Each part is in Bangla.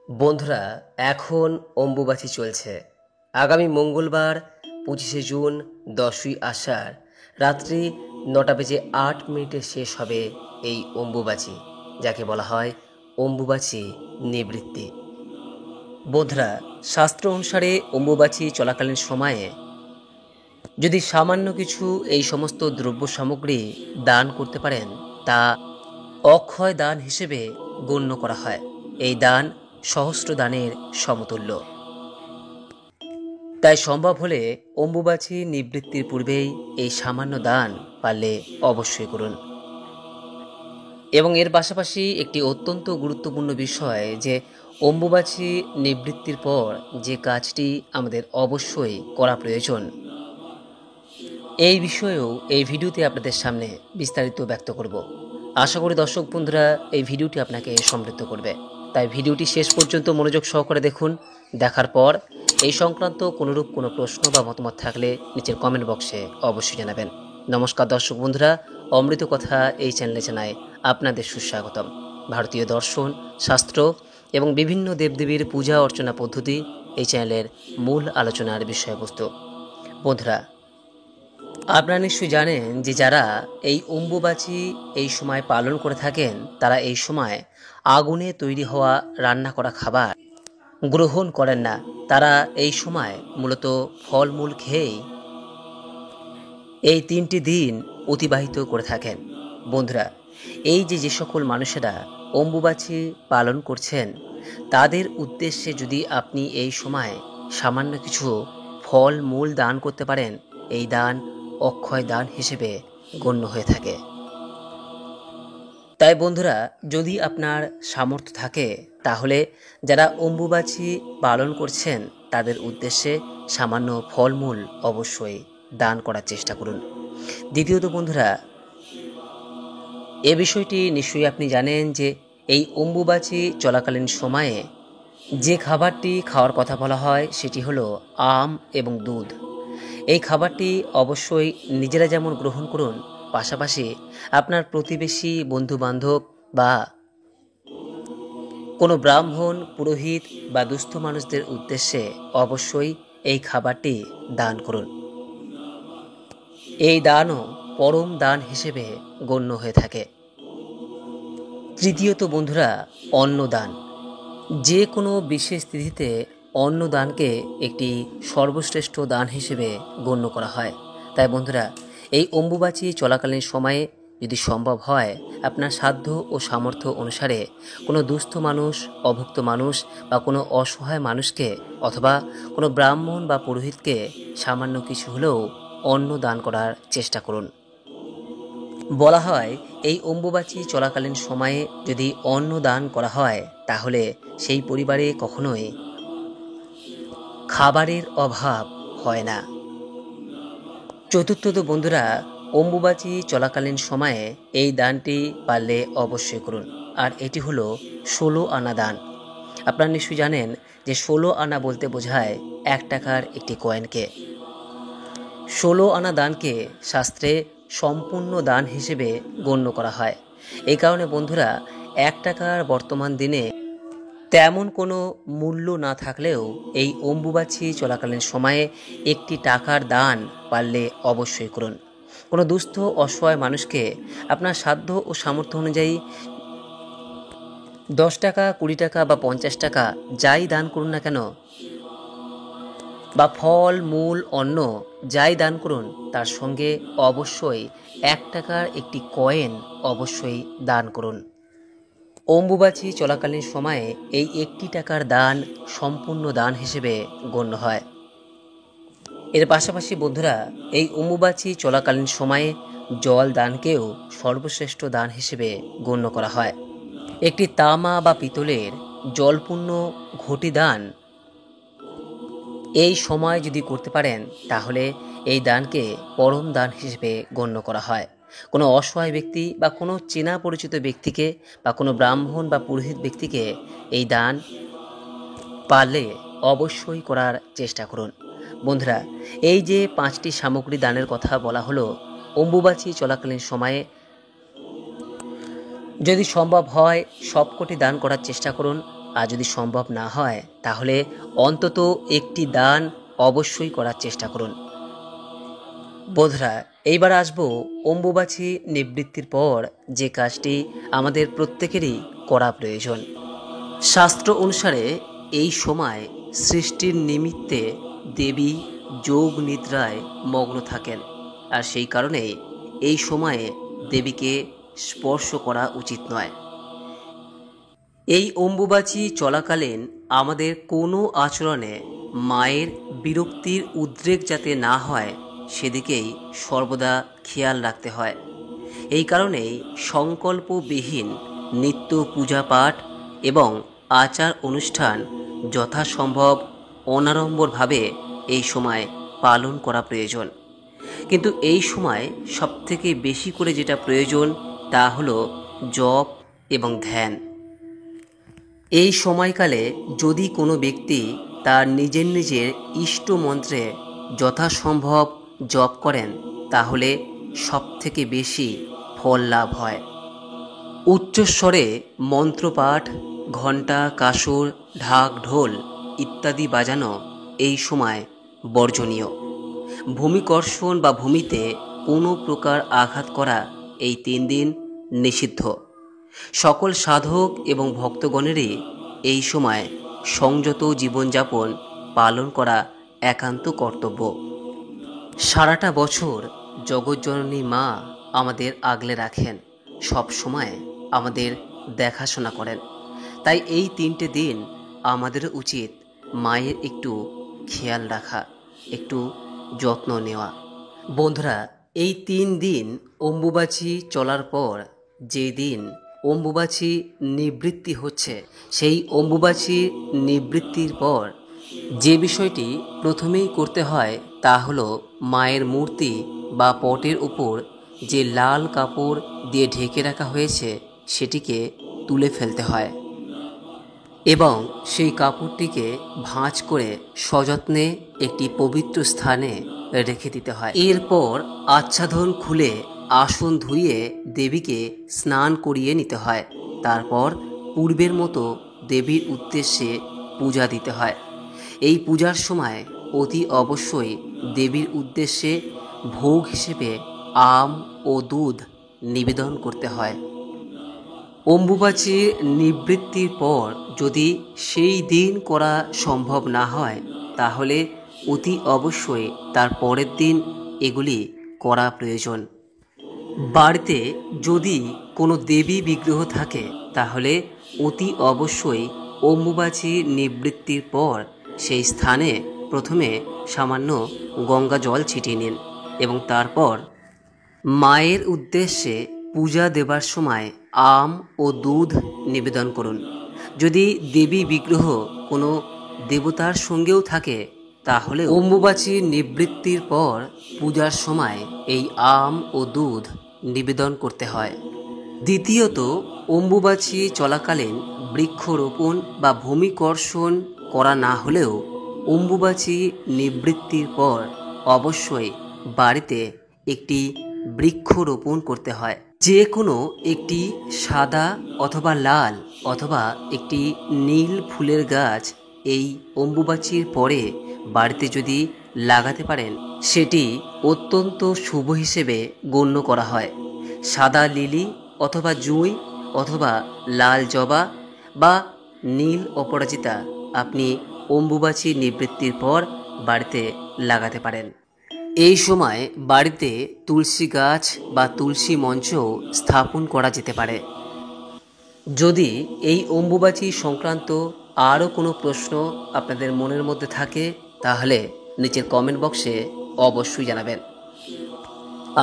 বন্ধুরা, এখন অম্বুবাচী চলছে। আগামী মঙ্গলবার 25শে জুন 10ই আষাঢ় রাত্রি 9:08 শেষ হবে এই অম্বুবাচী, যাকে বলা হয় অম্বুবাচী নিবৃত্তি। বন্ধুরা, শাস্ত্র অনুসারে অম্বুবাচী চলাকালীন সময়ে যদি সামান্য কিছু এই সমস্ত দ্রব্য সামগ্রী দান করতে পারেন, তা অক্ষয় দান হিসেবে গণ্য করা হয়। এই দান সহস্র দানের সমতুল্য। তাই সম্ভব হলে অম্বুবাচী নিবৃত্তির পূর্বেই এই সামান্য দান পারলে অবশ্যই করুন। এবং এর পাশাপাশি একটি অত্যন্ত গুরুত্বপূর্ণ বিষয় যে অম্বুবাচী নিবৃত্তির পর যে কাজটি আমাদের অবশ্যই করা প্রয়োজন, এই বিষয়েও এই ভিডিওতে আপনাদের সামনে বিস্তারিত ব্যক্ত করব। আশা করি দর্শক বন্ধুরা এই ভিডিওটি আপনাকে সমৃদ্ধ করবে। তাই ভিডিওটি শেষ পর্যন্ত মনোযোগ সহকারে দেখুন। দেখার পর এই সংক্রান্ত কোনোরূপ কোনো প্রশ্ন বা মতামত থাকলে নিচের কমেন্ট বক্সে অবশ্যই জানাবেন। নমস্কার দর্শক বন্ধুরা, অমৃত কথা এই চ্যানেলে জানায় আপনাদের সুস্বাগতম। ভারতীয় দর্শন, শাস্ত্র এবং বিভিন্ন দেবদেবীর পূজা অর্চনা পদ্ধতি এই চ্যানেলের মূল আলোচনার বিষয়বস্তু। বন্ধুরা, আপনারা নিশ্চয়ই জানেন যে যারা এই অম্বুবাচী এই সময় পালন করে থাকেন, তারা এই সময় আগুনে তৈরি হওয়া রান্না করা খাবার গ্রহণ করেন না। তারা এই সময় মূলত ফলমূল খেয়েই এই 3টি দিন অতিবাহিত করে থাকেন। বন্ধুরা, এই যে সকল মানুষেরা অম্বুবাচী পালন করছেন, তাদের উদ্দেশ্যে যদি আপনি এই সময় সামান্য কিছু ফল মূল দান করতে পারেন, এই দান অক্ষয় দান হিসেবে গণ্য হয়ে থাকে। তাই বন্ধুরা, যদি আপনার সামর্থ্য থাকে তাহলে যারা অম্বুবাচী পালন করছেন তাদের উদ্দেশ্যে সামান্য ফলমূল অবশ্যই দান করার চেষ্টা করুন। দ্বিতীয়ত বন্ধুরা, এ বিষয়টি নিশ্চয়ই আপনি জানেন যে এই অম্বুবাচী চলাকালীন সময়ে যে খাবারটি খাওয়ার কথা বলা হয় সেটি হলো আম এবং দুধ। এই খাবারটি অবশ্যই নিজেরা যেমন গ্রহণ করুন, পাশাপাশি আপনার প্রতিবেশী, বন্ধুবান্ধব বা কোনো ব্রাহ্মণ, পুরোহিত বা দুস্থ মানুষদের উদ্দেশ্যে অবশ্যই এই খাবারটি দান করুন। এই দানও পরম দান হিসেবে গণ্য হয়ে থাকে। তৃতীয়ত বন্ধুরা, অন্নদান। যে কোনো বিশেষ তিথিতে অন্নদানকে একটি সর্বশ্রেষ্ঠ দান হিসেবে গণ্য করা হয়। তাই বন্ধুরা, এই অম্বুবাচী চলাকালীন সময়ে যদি সম্ভব হয়, আপনার সাধ্য ও সামর্থ্য অনুসারে কোনো দুস্থ মানুষ, অভুক্ত মানুষ বা কোনো অসহায় মানুষকে অথবা কোনো ব্রাহ্মণ বা পুরোহিতকে সামান্য কিছু হলেও অন্ন দান করার চেষ্টা করুন। বলা হয় এই অম্বুবাচী চলাকালীন সময়ে যদি অন্ন দান করা হয়, তাহলে সেই পরিবারে কখনোই খাবারের অভাব হয় না। চতুর্থত বন্ধুরা, অম্বুবাচী চলাকালীন সময়ে এই দানটি পারলে অবশ্যই করুন। আর এটি হলো 16 আনা দান। আপনারা নিশ্চয়ই জানেন যে 16 আনা বলতে বোঝায় 1 টাকার একটি কয়েনকে। 16 আনা দানকে শাস্ত্রে সম্পূর্ণ দান হিসেবে গণ্য করা হয়। এই কারণে বন্ধুরা, 1 টাকার বর্তমান দিনে তেমন কোনো মূল্য না থাকলেও এই অম্বুবাচী চলাকালীন সময়ে একটি টাকার দান পারলে অবশ্যই করুন। কোনো দুস্থ অসহায় মানুষকে আপনার সাধ্য ও সামর্থ্য অনুযায়ী 10 টাকা, 20 টাকা বা 50 টাকা যাই দান করুন না কেন, বা ফল মূল অন্ন যাই দান করুন, তার সঙ্গে অবশ্যই 1 টাকার একটি কয়েন অবশ্যই দান করুন। অম্বুবাচী চলাকালীন সময়ে এই 1টি টাকার দান সম্পূর্ণ দান হিসেবে গণ্য হয়। এর পাশাপাশি বন্ধুরা, এই অম্বুবাচী চলাকালীন সময়ে জল দানকেও সর্বশ্রেষ্ঠ দান হিসেবে গণ্য করা হয়। একটি তামা বা পিতলের জলপূর্ণ ঘটি দান এই সময় যদি করতে পারেন, তাহলে এই দানকে পরম দান হিসেবে গণ্য করা হয়। কোনো অসহায় ব্যক্তি বা কোনো চেনা পরিচিত ব্যক্তিকে বা কোনো ব্রাহ্মণ বা পুরোহিত ব্যক্তিকে এই দান পারলে অবশ্যই করার চেষ্টা করুন। বন্ধুরা, এই যে 5টি সামগ্রী দানের কথা বলা হলো, অম্বুবাচী চলাকালীন সময়ে যদি সম্ভব হয় সবকটি দান করার চেষ্টা করুন। আর যদি সম্ভব না হয় তাহলে অন্তত একটি দান অবশ্যই করার চেষ্টা করুন। বন্ধুরা, এইবার আসবো অম্বুবাচী নিবৃত্তির পর যে কাজটি আমাদের প্রত্যেকেরই করা প্রয়োজন। শাস্ত্র অনুসারে এই সময় সৃষ্টির নিমিত্তে দেবী যোগ নিদ্রায় মগ্ন থাকেন, আর সেই কারণে এই সময়ে দেবীকে স্পর্শ করা উচিত নয়। এই অম্বুবাচী চলাকালীন আমাদের কোনো আচরণে মায়ের বিরক্তির উদ্রেক যাতে না হয় সেদিকেই সর্বদা খেয়াল রাখতে হয়। এই কারণেই সংকল্পবিহীন নিত্য পূজা পাঠ এবং আচার অনুষ্ঠান যথাসম্ভব অনাড়ম্বরভাবে এই সময় পালন করা প্রয়োজন। কিন্তু এই সময় সবথেকে বেশি করে যেটা প্রয়োজন তা হলো জপ এবং ধ্যান। এই সময়কালে যদি কোনো ব্যক্তি তার নিজের ইষ্ট মন্ত্রে যথাসম্ভব জপ করেন তাহলে সবথেকে বেশি ফল লাভ হয়। উচ্চস্বরে মন্ত্রপাঠ, ঘণ্টা, কাসর, ঢাক, ঢোল ইত্যাদি বাজানো এই সময় বর্জনীয়। ভূমিকর্ষণ বা ভূমিতে কোনো প্রকার আঘাত করা এই 3 দিন নিষিদ্ধ। সকল সাধক এবং ভক্তগণেরই এই সময় সংযত জীবনযাপন পালন করা একান্ত কর্তব্য। সারাটা বছর জগৎজননী মা আমাদের আগলে রাখেন, সব সময় আমাদের দেখাশোনা করেন। তাই এই 3টে দিন আমাদের উচিত মায়ের একটু খেয়াল রাখা, একটু যত্ন নেওয়া। বন্ধুরা, এই 3 দিন অম্বুবাচী চলার পর যে দিন অম্বুবাচী নিবৃত্তি হচ্ছে, সেই অম্বুবাচী নিবৃত্তির পর যে বিষয়টি প্রথমেই করতে হয় তা হলো মায়ের মূর্তি বা পটের উপর যে লাল কাপড় দিয়ে ঢেকে রাখা হয়েছে সেটিকে তুলে ফেলতে হয় এবং সেই কাপড়টিকে ভাঁজ করে সযত্নে একটি পবিত্র স্থানে রেখে দিতে হয়। এরপর আচ্ছাদন খুলে আসন ধুইয়ে দেবীকে স্নান করিয়ে নিতে হয়। তারপর পূর্বের মতো দেবীর উদ্দেশ্যে পূজা দিতে হয়। এই পূজার সময় অতি অবশ্যই দেবীর উদ্দেশ্যে ভোগ হিসেবে আম ও দুধ নিবেদন করতে হয়। অম্বুবাচীর নিবৃত্তির পর যদি সেই দিন করা সম্ভব না হয় তাহলে অতি অবশ্যই তার পরের দিন এগুলি করা প্রয়োজন। বাড়িতে যদি কোনো দেবী বিগ্রহ থাকে তাহলে অতি অবশ্যই অম্বুবাচী নিবৃত্তির পর সেই স্থানে প্রথমে সামান্য গঙ্গা জল ছিটিয়ে নিন এবং তারপর মায়ের উদ্দেশ্যে পূজা দেবার সময় আম ও দুধ নিবেদন করুন। যদি দেবী বিগ্রহ কোনো দেবতার সঙ্গেও থাকে তাহলে অম্বুবাচী নিবৃত্তির পর পূজার সময় এই আম ও দুধ নিবেদন করতে হয়। দ্বিতীয়ত, অম্বুবাচী চলাকালীন বৃক্ষরোপণ বা ভূমিকর্ষণ করা না হলেও অম্বুবাচী নিবৃত্তির পর অবশ্যই বাড়িতে একটি বৃক্ষরোপণ করতে হয়। যে কোনো একটি সাদা অথবা লাল অথবা একটি নীল ফুলের গাছ এই অম্বুবাচীর পরে বাড়িতে যদি লাগাতে পারেন সেটি অত্যন্ত শুভ হিসেবে গণ্য করা হয়। সাদা লিলি অথবা জুঁই অথবা লাল জবা বা নীল অপরাজিতা আপনি অম্বুবাচী নিবৃত্তির পর বাড়িতে লাগাতে পারেন। এই সময় বাড়িতে তুলসী গাছ বা তুলসী মঞ্চ স্থাপন করা যেতে পারে। যদি এই অম্বুবাচী সংক্রান্ত আরও কোনো প্রশ্ন আপনাদের মনের মধ্যে থাকে তাহলে নিচের কমেন্ট বক্সে অবশ্যই জানাবেন।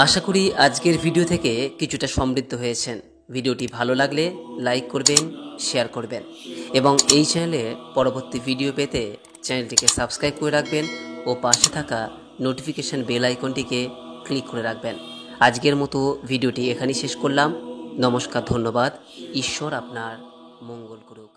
আশা করি আজকের ভিডিও থেকে কিছুটা সমৃদ্ধ হয়েছেন। ভিডিওটি ভালো লাগলে লাইক করবেন, শেয়ার করবেন এবং এই চ্যানেলে পরবর্তী ভিডিও পেতে চ্যানেলটিকে সাবস্ক্রাইব করে রাখবেন ও পাশে থাকা নোটিফিকেশন বেল আইকনটিকে ক্লিক করে রাখবেন। আজকের মতো ভিডিওটি এখানেই শেষ করলাম। নমস্কার, ধন্যবাদ। ঈশ্বর আপনার মঙ্গল করুক।